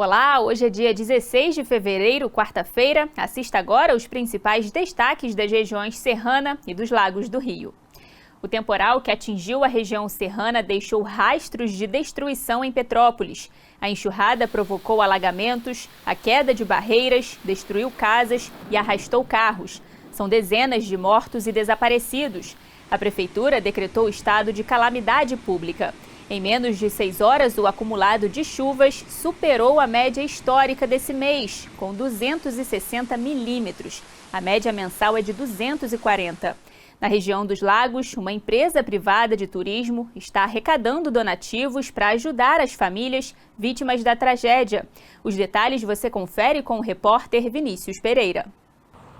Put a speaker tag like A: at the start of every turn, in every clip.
A: Olá, hoje é dia 16 de fevereiro, quarta-feira. Assista agora os principais destaques das regiões serrana e dos lagos do Rio. O temporal que atingiu a região serrana deixou rastros de destruição em Petrópolis. A enxurrada provocou alagamentos, a queda de barreiras, destruiu casas e arrastou carros. São dezenas de mortos e desaparecidos. A prefeitura decretou estado de calamidade pública. Em menos de 6 horas, o acumulado de chuvas superou a média histórica desse mês, com 260 milímetros. A média mensal é de 240. Na região dos lagos, uma empresa privada de turismo está arrecadando donativos para ajudar as famílias vítimas da tragédia. Os detalhes você confere com o repórter Vinícius Pereira.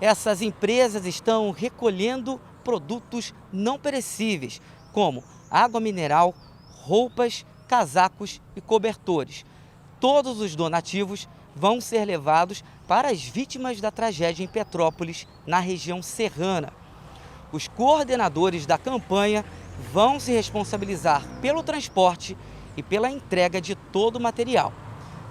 B: Essas empresas estão recolhendo produtos não perecíveis, como água mineral, roupas, casacos e cobertores. Todos os donativos vão ser levados para as vítimas da tragédia em Petrópolis, na região serrana. Os coordenadores da campanha vão se responsabilizar pelo transporte e pela entrega de todo o material.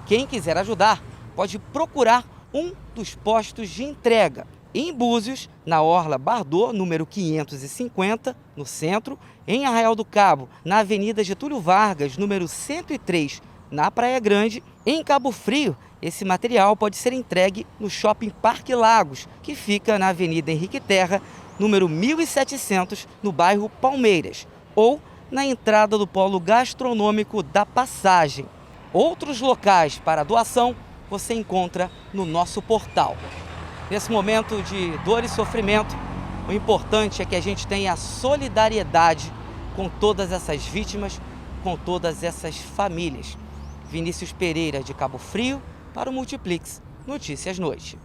B: Quem quiser ajudar pode procurar um dos postos de entrega. Em Búzios, na Orla Bardô, número 550, no centro. Em Arraial do Cabo, na Avenida Getúlio Vargas, número 103, na Praia Grande. Em Cabo Frio, esse material pode ser entregue no Shopping Parque Lagos, que fica na Avenida Henrique Terra, número 1700, no bairro Palmeiras, ou na entrada do Polo Gastronômico da Passagem. Outros locais para doação você encontra no nosso portal. Nesse momento de dor e sofrimento, o importante é que a gente tenha solidariedade com todas essas vítimas, com todas essas famílias. Vinícius Pereira, de Cabo Frio, para o Multiplix Notícias Noite.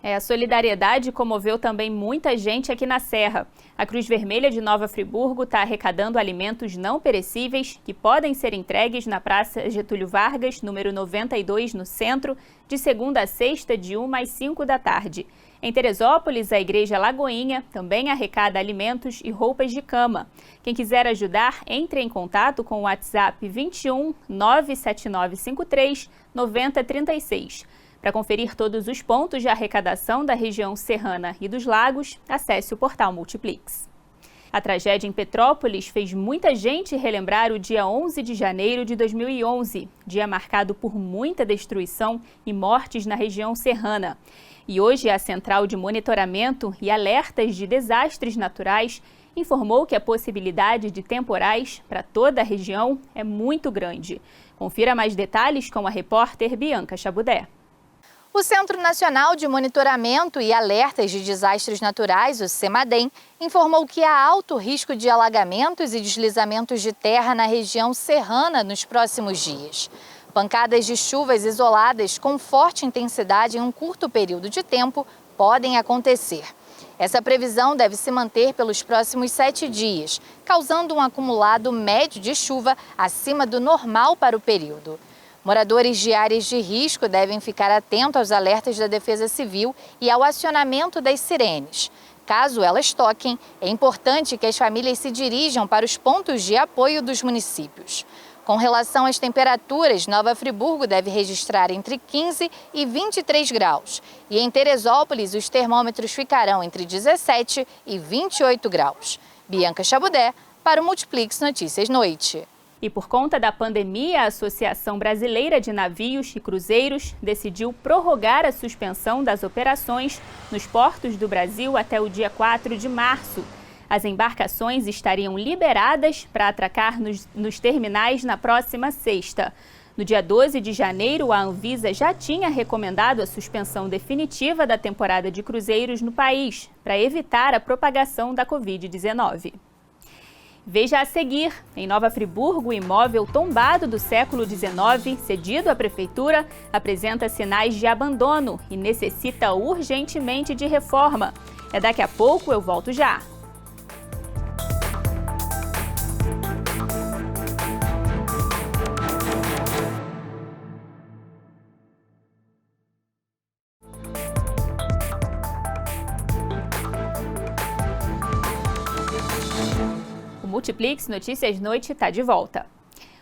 A: A solidariedade comoveu também muita gente aqui na Serra. A Cruz Vermelha de Nova Friburgo está arrecadando alimentos não perecíveis que podem ser entregues na Praça Getúlio Vargas, número 92, no centro, de segunda a sexta, de 1 às 5 da tarde. Em Teresópolis, a Igreja Lagoinha também arrecada alimentos e roupas de cama. Quem quiser ajudar, entre em contato com o WhatsApp 21 97953 9036. Para conferir todos os pontos de arrecadação da região serrana e dos lagos, acesse o portal Multiplix. A tragédia em Petrópolis fez muita gente relembrar o dia 11 de janeiro de 2011, dia marcado por muita destruição e mortes na região serrana. E hoje a Central de Monitoramento e Alertas de Desastres Naturais informou que a possibilidade de temporais para toda a região é muito grande. Confira mais detalhes com a repórter Bianca Chabudé.
C: O Centro Nacional de Monitoramento e Alertas de Desastres Naturais, o CEMADEM, informou que há alto risco de alagamentos e deslizamentos de terra na região serrana nos próximos dias. Pancadas de chuvas isoladas com forte intensidade em um curto período de tempo podem acontecer. Essa previsão deve se manter pelos próximos 7 dias, causando um acumulado médio de chuva acima do normal para o período. Moradores de áreas de risco devem ficar atentos aos alertas da Defesa Civil e ao acionamento das sirenes. Caso elas toquem, é importante que as famílias se dirijam para os pontos de apoio dos municípios. Com relação às temperaturas, Nova Friburgo deve registrar entre 15 e 23 graus. E em Teresópolis, os termômetros ficarão entre 17 e 28 graus. Bianca Chabudé, para o Multiplix Notícias Noite.
A: E por conta da pandemia, a Associação Brasileira de Navios e Cruzeiros decidiu prorrogar a suspensão das operações nos portos do Brasil até o dia 4 de março. As embarcações estariam liberadas para atracar nos terminais na próxima sexta. No dia 12 de janeiro, a Anvisa já tinha recomendado a suspensão definitiva da temporada de cruzeiros no país, para evitar a propagação da Covid-19. Veja a seguir, em Nova Friburgo, o imóvel tombado do século XIX, cedido à prefeitura, apresenta sinais de abandono e necessita urgentemente de reforma. Daqui a pouco, eu volto já. Multiplix Notícias Noite está de volta.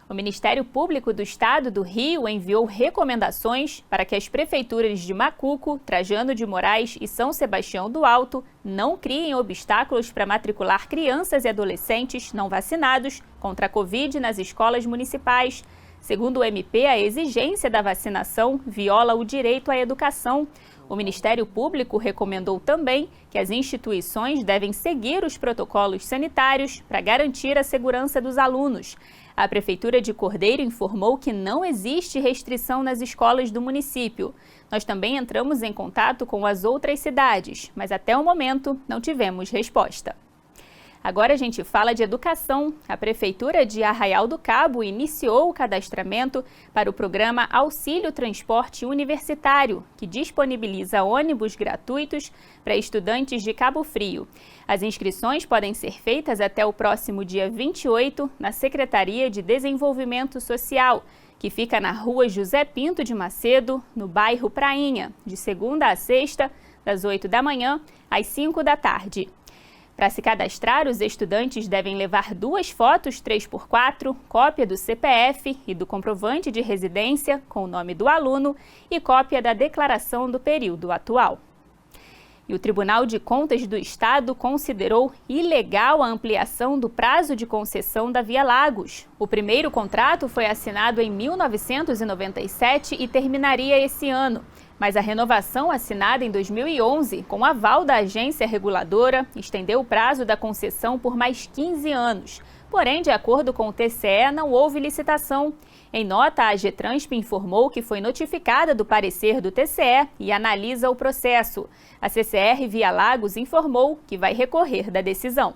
A: O Ministério Público do Estado do Rio enviou recomendações para que as prefeituras de Macuco, Trajano de Moraes e São Sebastião do Alto não criem obstáculos para matricular crianças e adolescentes não vacinados contra a Covid nas escolas municipais. Segundo o MP, a exigência da vacinação viola o direito à educação. O Ministério Público recomendou também que as instituições devem seguir os protocolos sanitários para garantir a segurança dos alunos. A Prefeitura de Cordeiro informou que não existe restrição nas escolas do município. Nós também entramos em contato com as outras cidades, mas até o momento não tivemos resposta. Agora a gente fala de educação. A Prefeitura de Arraial do Cabo iniciou o cadastramento para o programa Auxílio Transporte Universitário, que disponibiliza ônibus gratuitos para estudantes de Cabo Frio. As inscrições podem ser feitas até o próximo dia 28 na Secretaria de Desenvolvimento Social, que fica na Rua José Pinto de Macedo, no bairro Prainha, de segunda a sexta, das 8 da manhã às 5 da tarde. Para se cadastrar, os estudantes devem levar 2 fotos 3x4, cópia do CPF e do comprovante de residência com o nome do aluno e cópia da declaração do período atual. E o Tribunal de Contas do Estado considerou ilegal a ampliação do prazo de concessão da Via Lagos. O primeiro contrato foi assinado em 1997 e terminaria esse ano. Mas a renovação assinada em 2011, com aval da agência reguladora, estendeu o prazo da concessão por mais 15 anos. Porém, de acordo com o TCE, não houve licitação. Em nota, a Getransp informou que foi notificada do parecer do TCE e analisa o processo. A CCR Via Lagos informou que vai recorrer da decisão.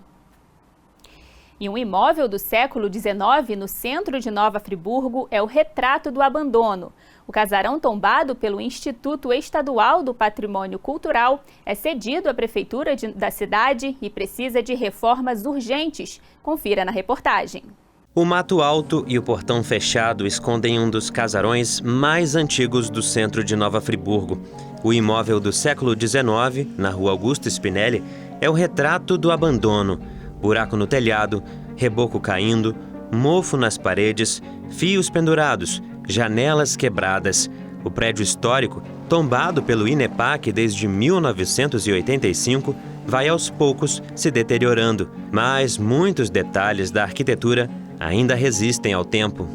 A: E um imóvel do século XIX, no centro de Nova Friburgo, é o retrato do abandono. O casarão tombado pelo Instituto Estadual do Patrimônio Cultural é cedido à Prefeitura da cidade e precisa de reformas urgentes. Confira na reportagem.
D: O mato alto e o portão fechado escondem um dos casarões mais antigos do centro de Nova Friburgo. O imóvel do século XIX, na rua Augusto Spinelli, é o retrato do abandono. Buraco no telhado, reboco caindo, mofo nas paredes, fios pendurados, janelas quebradas. O prédio histórico, tombado pelo INEPAC desde 1985, vai aos poucos se deteriorando, mas muitos detalhes da arquitetura ainda resistem ao tempo.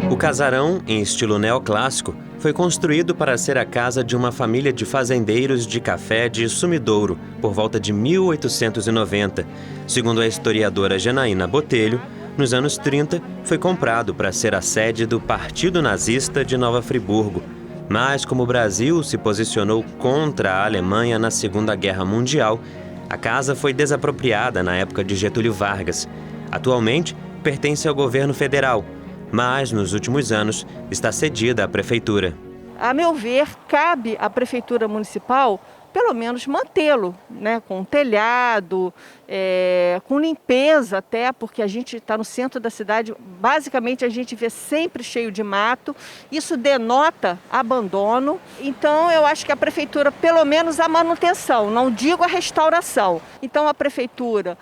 D: O casarão, em estilo neoclássico, foi construído para ser a casa de uma família de fazendeiros de café de Sumidouro, por volta de 1890. Segundo a historiadora Janaína Botelho, nos anos 30 foi comprado para ser a sede do Partido Nazista de Nova Friburgo. Mas como o Brasil se posicionou contra a Alemanha na Segunda Guerra Mundial, a casa foi desapropriada na época de Getúlio Vargas. Atualmente, pertence ao governo federal, mas nos últimos anos está cedida à Prefeitura.
E: A meu ver, cabe à Prefeitura Municipal, pelo menos, mantê-lo, né, com telhado, com limpeza até, porque a gente está no centro da cidade, basicamente a gente vê sempre cheio de mato, isso denota abandono. Então eu acho que a Prefeitura, pelo menos a manutenção, não digo a restauração. Então a Prefeitura,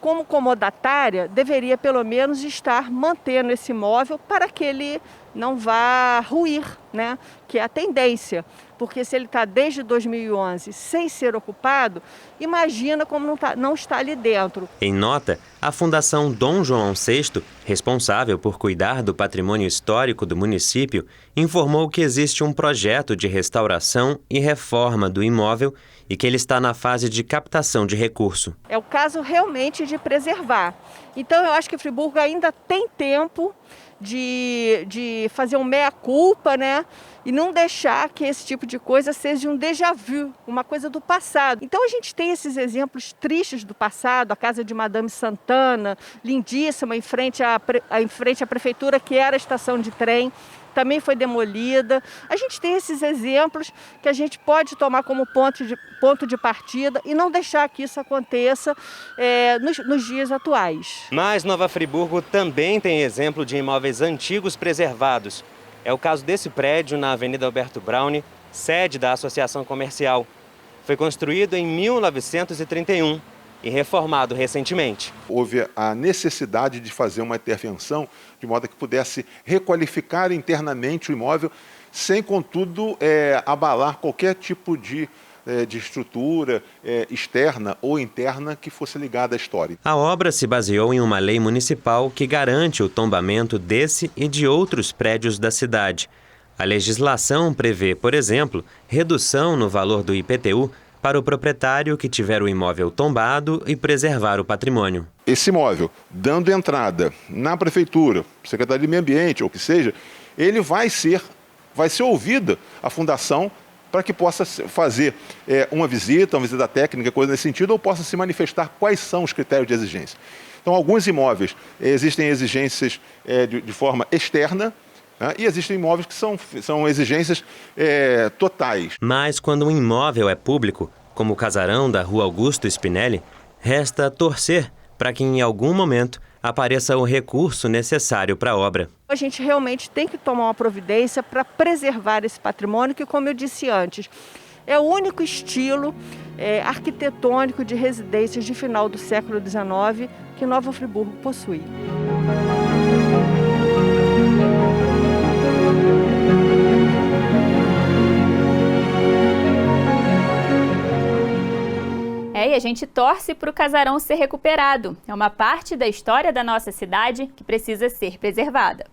E: como comodatária, deveria pelo menos estar mantendo esse imóvel para que ele não vá ruir, né? Que é a tendência. Porque se ele está desde 2011 sem ser ocupado, imagina como não está ali dentro.
D: Em nota, a Fundação Dom João VI, responsável por cuidar do patrimônio histórico do município, informou que existe um projeto de restauração e reforma do imóvel e que ele está na fase de captação de recurso.
E: É o caso realmente de preservar. Então eu acho que Friburgo ainda tem tempo de fazer um meia-culpa, né? E não deixar que esse tipo de coisa seja um déjà vu, uma coisa do passado. Então a gente tem esses exemplos tristes do passado, a casa de Madame Santana, lindíssima, em frente à prefeitura, que era a estação de trem, também foi demolida. A gente tem esses exemplos que a gente pode tomar como ponto de partida e não deixar que isso aconteça nos dias atuais.
D: Mas Nova Friburgo também tem exemplo de imóveis antigos preservados. É o caso desse prédio na Avenida Alberto Browne, sede da Associação Comercial. Foi construído em 1931. e reformado recentemente.
F: Houve a necessidade de fazer uma intervenção de modo que pudesse requalificar internamente o imóvel, sem, contudo, abalar qualquer tipo de estrutura externa ou interna que fosse ligada à história.
D: A obra se baseou em uma lei municipal que garante o tombamento desse e de outros prédios da cidade. A legislação prevê, por exemplo, redução no valor do IPTU para o proprietário que tiver o imóvel tombado e preservar o patrimônio.
F: Esse imóvel, dando entrada na prefeitura, Secretaria de Meio Ambiente ou o que seja, ele vai ser ouvida a fundação para que possa fazer uma visita técnica, coisa nesse sentido, ou possa se manifestar quais são os critérios de exigência. Então, alguns imóveis existem exigências de forma externa, né, e existem imóveis que são exigências totais.
D: Mas quando um imóvel é público, como o casarão da Rua Augusto Spinelli, resta torcer para que em algum momento apareça o recurso necessário para a obra.
E: A gente realmente tem que tomar uma providência para preservar esse patrimônio que, como eu disse antes, é o único estilo arquitetônico de residências de final do século XIX que Nova Friburgo possui.
A: E a gente torce para o casarão ser recuperado. É uma parte da história da nossa cidade que precisa ser preservada.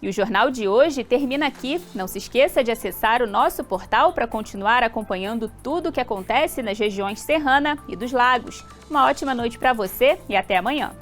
A: E o Jornal de hoje termina aqui. Não se esqueça de acessar o nosso portal para continuar acompanhando tudo o que acontece nas regiões serrana e dos lagos. Uma ótima noite para você e até amanhã.